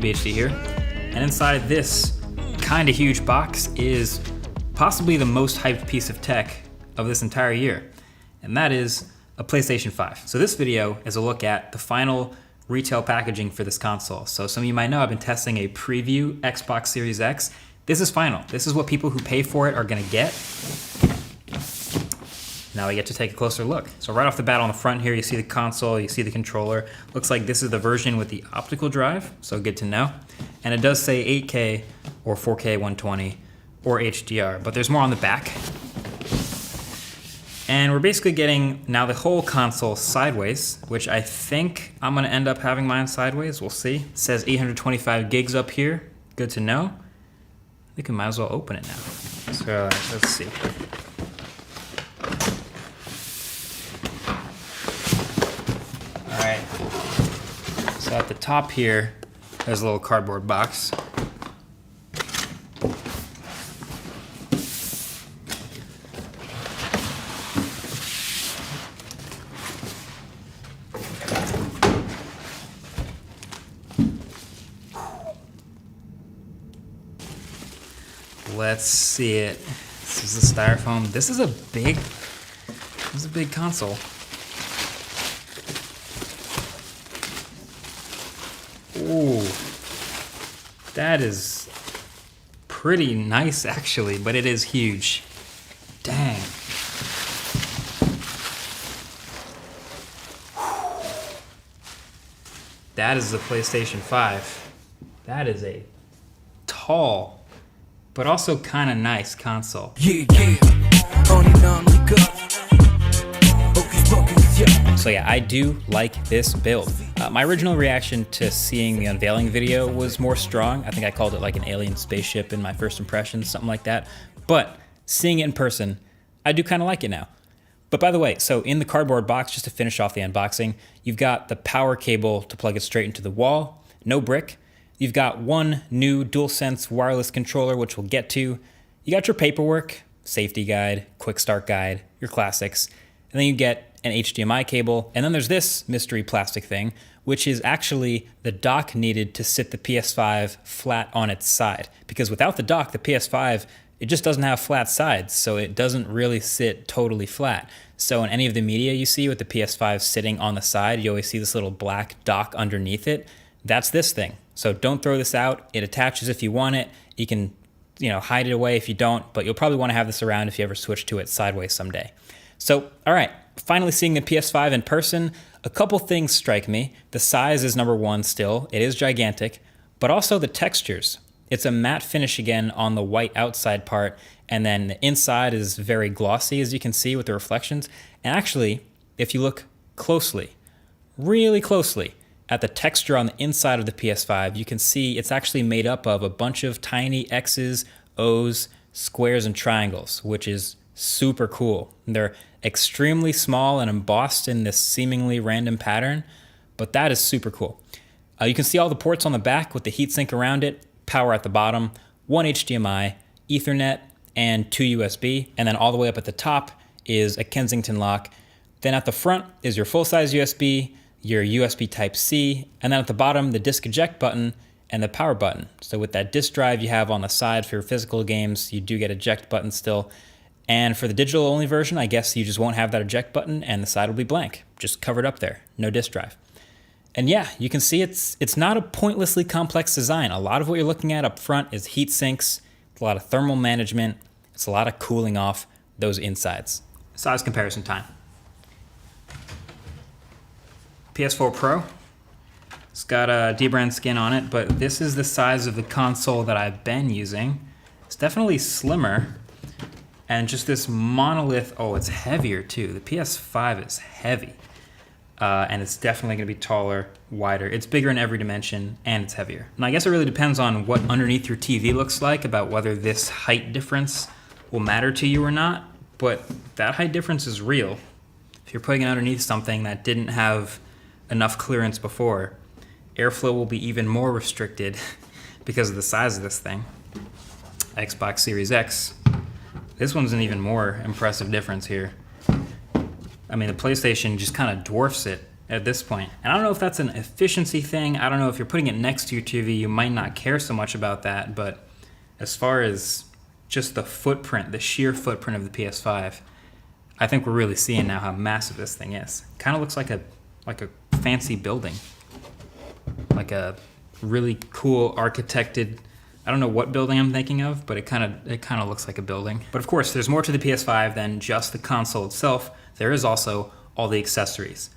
HD here, and inside this kinda huge box is possibly the most hyped piece of tech of this entire year, and that is a PlayStation 5. So this video is a look at the final retail packaging for this console. So some of you might know I've been testing a preview Xbox Series X. This is final. This is what people who pay for it are gonna get. Now we get to take a closer look. So right off the bat on the front here, you see the console, you see the controller. Looks like this is the version with the optical drive, so good to know. And it does say 8K or 4K 120 or HDR, but there's more on the back. And we're basically getting now the whole console sideways, which I think I'm gonna end up having mine sideways, we'll see. It says 825 gigs up here, good to know. I think we might as well open it now. So let's see. All right, so at the top here, there's a little cardboard box. Let's see it. This is the styrofoam. This is a big console. Ooh, that is pretty nice actually, but it is huge. Dang. That is the PlayStation 5. That is a tall, but also kind of nice console. So yeah, I do like this build. My original reaction to seeing the unveiling video was more strong. I think I called it like an alien spaceship in my first impressions, something like that. But seeing it in person, I do kind of like it now. But by the way, so in the cardboard box, just to finish off the unboxing, you've got the power cable to plug it straight into the wall, no brick. You've got one new DualSense wireless controller, which we'll get to. You got your paperwork, safety guide, quick start guide, your classics, and then you get an HDMI cable, and then there's this mystery plastic thing, which is actually the dock needed to sit the PS5 flat on its side. Because without the dock, the PS5, it just doesn't have flat sides, so it doesn't really sit totally flat. So in any of the media you see with the PS5 sitting on the side, you always see this little black dock underneath it. That's this thing. So don't throw this out. It attaches if you want it. You can, hide it away if you don't, but you'll probably want to have this around if you ever switch to it sideways someday. So, all right, finally seeing the PS5 in person, a couple things strike me. The size is number one still. It is gigantic, but also the textures. It's a matte finish again on the white outside part, and then the inside is very glossy, as you can see with the reflections. And actually, if you look closely, really closely, at the texture on the inside of the PS5, you can see it's actually made up of a bunch of tiny X's, O's, squares, and triangles, which is super cool. They're extremely small and embossed in this seemingly random pattern, but that is super cool. You can see all the ports on the back with the heatsink around it, power at the bottom, one HDMI, Ethernet, and 2 USB, and then all the way up at the top is a Kensington lock. Then at the front is your full-size USB, your USB Type-C, and then at the bottom, the disk eject button and the power button. So with that disk drive you have on the side for your physical games, you do get eject button still. And for the digital only version, I guess you just won't have that eject button and the side will be blank, just covered up there, no disk drive. And yeah, you can see it's not a pointlessly complex design. A lot of what you're looking at up front is heat sinks, it's a lot of thermal management, it's a lot of cooling off those insides. Size comparison time. PS4 Pro, it's got a dbrand skin on it, but this is the size of the console that I've been using. It's definitely slimmer. And just this monolith, oh, it's heavier too. The PS5 is heavy. And it's definitely gonna be taller, wider. It's bigger in every dimension, and it's heavier. And I guess it really depends on what underneath your TV looks like about whether this height difference will matter to you or not, but that height difference is real. If you're putting it underneath something that didn't have enough clearance before, airflow will be even more restricted because of the size of this thing. Xbox Series X. This one's an even more impressive difference here. I mean, the PlayStation just kind of dwarfs it at this point. And I don't know if that's an efficiency thing. I don't know if you're putting it next to your TV, you might not care so much about that. But as far as just the footprint, the sheer footprint of the PS5, I think we're really seeing now how massive this thing is. Kind of looks like a fancy building, like a really cool architected. I don't know what building I'm thinking of, but it kind of looks like a building. But of course, there's more to the PS5 than just the console itself. There is also all the accessories.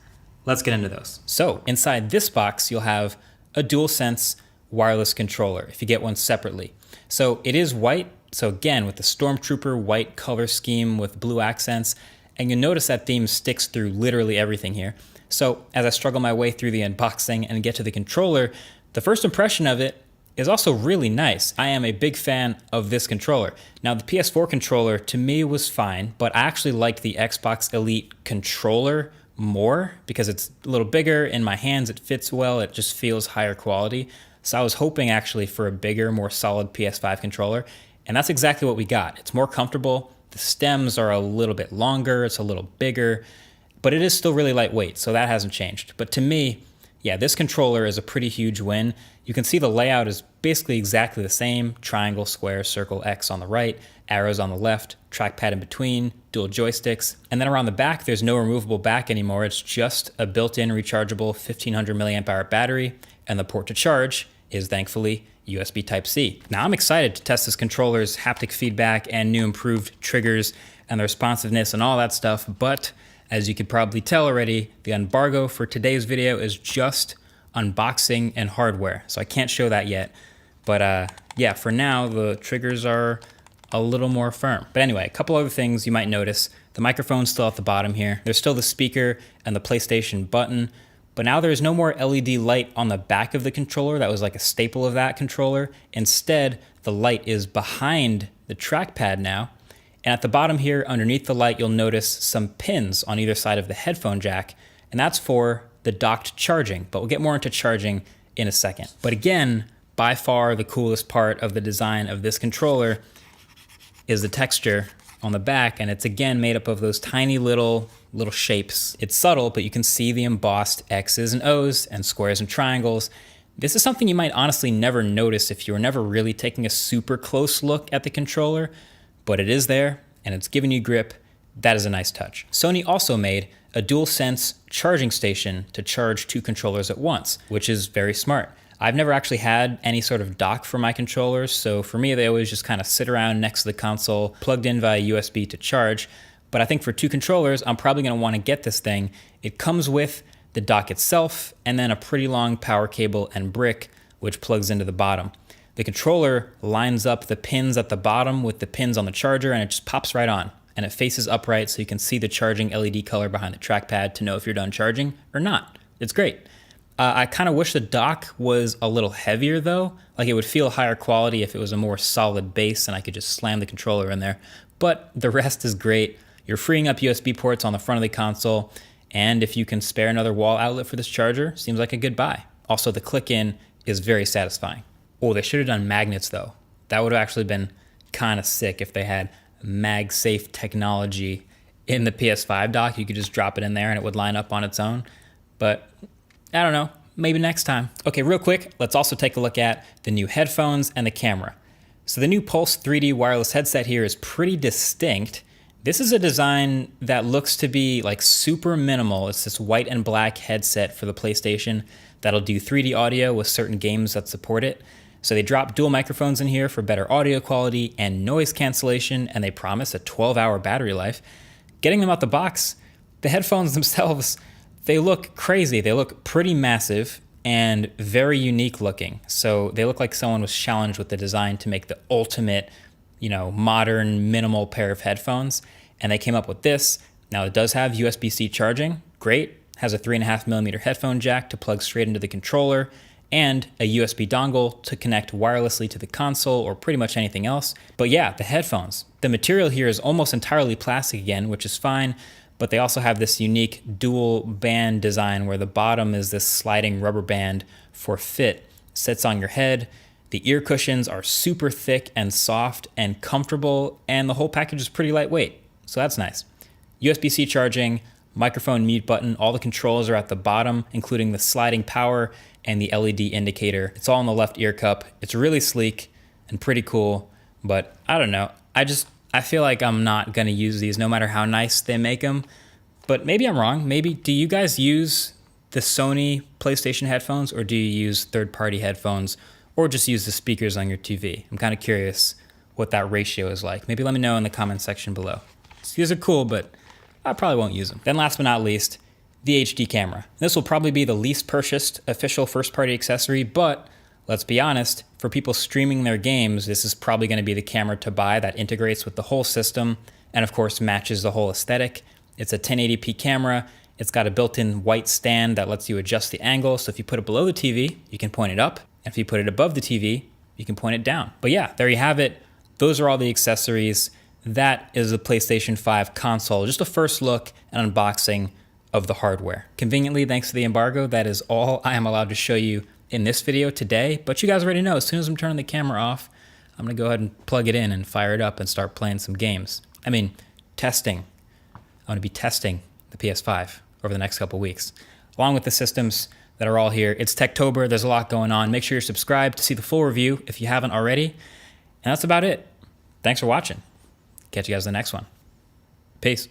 Let's get into those. So inside this box, you'll have a DualSense wireless controller if you get one separately. So it is white. So again, with the Stormtrooper white color scheme with blue accents, and you'll notice that theme sticks through literally everything here. So as I struggle my way through the unboxing and get to the controller, the first impression of it is also really nice. I am a big fan of this controller. Now the PS4 controller to me was fine, but I actually like the Xbox Elite controller more because it's a little bigger in my hands, it fits well, it just feels higher quality. So I was hoping actually for a bigger, more solid PS5 controller, and that's exactly what we got. It's more comfortable, the stems are a little bit longer, it's a little bigger, but it is still really lightweight, so that hasn't changed. But to me, yeah, this controller is a pretty huge win. You can see the layout is basically exactly the same. Triangle, square, circle, X on the right, arrows on the left, trackpad in between, dual joysticks. And then around the back, there's no removable back anymore. It's just a built-in rechargeable 1500 milliamp hour battery. And the port to charge is thankfully USB Type-C. Now I'm excited to test this controller's haptic feedback and new improved triggers and the responsiveness and all that stuff. But as you could probably tell already, the embargo for today's video is just unboxing and hardware, so I can't show that yet. But yeah, for now, the triggers are a little more firm. But anyway, a couple other things you might notice. The microphone's still at the bottom here. There's still the speaker and the PlayStation button, but now there's no more LED light on the back of the controller. That was like a staple of that controller. Instead, the light is behind the trackpad now. And at the bottom here, underneath the light, you'll notice some pins on either side of the headphone jack, and that's for the docked charging, but we'll get more into charging in a second. But again, by far the coolest part of the design of this controller is the texture on the back, and it's again made up of those tiny little shapes. It's subtle, but you can see the embossed X's and O's and squares and triangles. This is something you might honestly never notice if you were never really taking a super close look at the controller, but it is there and it's giving you grip. That is a nice touch. Sony also made a DualSense charging station to charge two controllers at once, which is very smart. I've never actually had any sort of dock for my controllers, so for me they always just kind of sit around next to the console, plugged in via USB to charge. But I think for two controllers, I'm probably going to want to get this thing. It comes with the dock itself and then a pretty long power cable and brick, which plugs into the bottom. The controller lines up the pins at the bottom with the pins on the charger, and it just pops right on. And it faces upright so you can see the charging LED color behind the trackpad to know if you're done charging or not. It's great. I kind of wish the dock was a little heavier though. Like it would feel higher quality if it was a more solid base and I could just slam the controller in there. But the rest is great. You're freeing up USB ports on the front of the console. And if you can spare another wall outlet for this charger, seems like a good buy. Also, the click-in is very satisfying. Oh, they should have done magnets though. That would have actually been kind of sick if they had MagSafe technology in the PS5 dock. You could just drop it in there and it would line up on its own. But I don't know, maybe next time. Okay, real quick, let's also take a look at the new headphones and the camera. So the new Pulse 3D wireless headset here is pretty distinct. This is a design that looks to be like super minimal. It's this white and black headset for the PlayStation that'll do 3D audio with certain games that support it. So they drop dual microphones in here for better audio quality and noise cancellation, and they promise a 12-hour battery life. Getting them out the box, the headphones themselves, they look crazy. They look pretty massive and very unique looking. So they look like someone was challenged with the design to make the ultimate, modern, minimal pair of headphones. And they came up with this. Now it does have USB-C charging, great. Has a 3.5mm headphone jack to plug straight into the controller, and a USB dongle to connect wirelessly to the console or pretty much anything else. But yeah, the headphones. The material here is almost entirely plastic again, which is fine, but they also have this unique dual band design where the bottom is this sliding rubber band for fit, sits on your head. The ear cushions are super thick and soft and comfortable, and the whole package is pretty lightweight, so that's nice. USB-C charging, microphone mute button. All the controls are at the bottom, including the sliding power and the LED indicator. It's all in the left ear cup. It's really sleek and pretty cool, but I don't know. I feel like I'm not gonna use these no matter how nice they make them, but maybe I'm wrong. Maybe, do you guys use the Sony PlayStation headphones, or do you use third-party headphones, or just use the speakers on your TV? I'm kind of curious what that ratio is like. Maybe let me know in the comment section below. These are cool, but I probably won't use them. Then last but not least, the HD camera. This will probably be the least purchased official first-party accessory, but let's be honest, for people streaming their games, this is probably gonna be the camera to buy that integrates with the whole system and of course matches the whole aesthetic. It's a 1080p camera. It's got a built-in white stand that lets you adjust the angle. So if you put it below the TV, you can point it up. And if you put it above the TV, you can point it down. But yeah, there you have it. Those are all the accessories. That is the PlayStation 5 console. Just a first look and unboxing of the hardware. Conveniently, thanks to the embargo, that is all I am allowed to show you in this video today. But you guys already know, as soon as I'm turning the camera off, I'm gonna go ahead and plug it in and fire it up and start playing some games. I mean, testing. I'm gonna be testing the PS5 over the next couple weeks, along with the systems that are all here. It's Techtober, there's a lot going on. Make sure you're subscribed to see the full review if you haven't already. And that's about it. Thanks for watching. Catch you guys in the next one. Peace.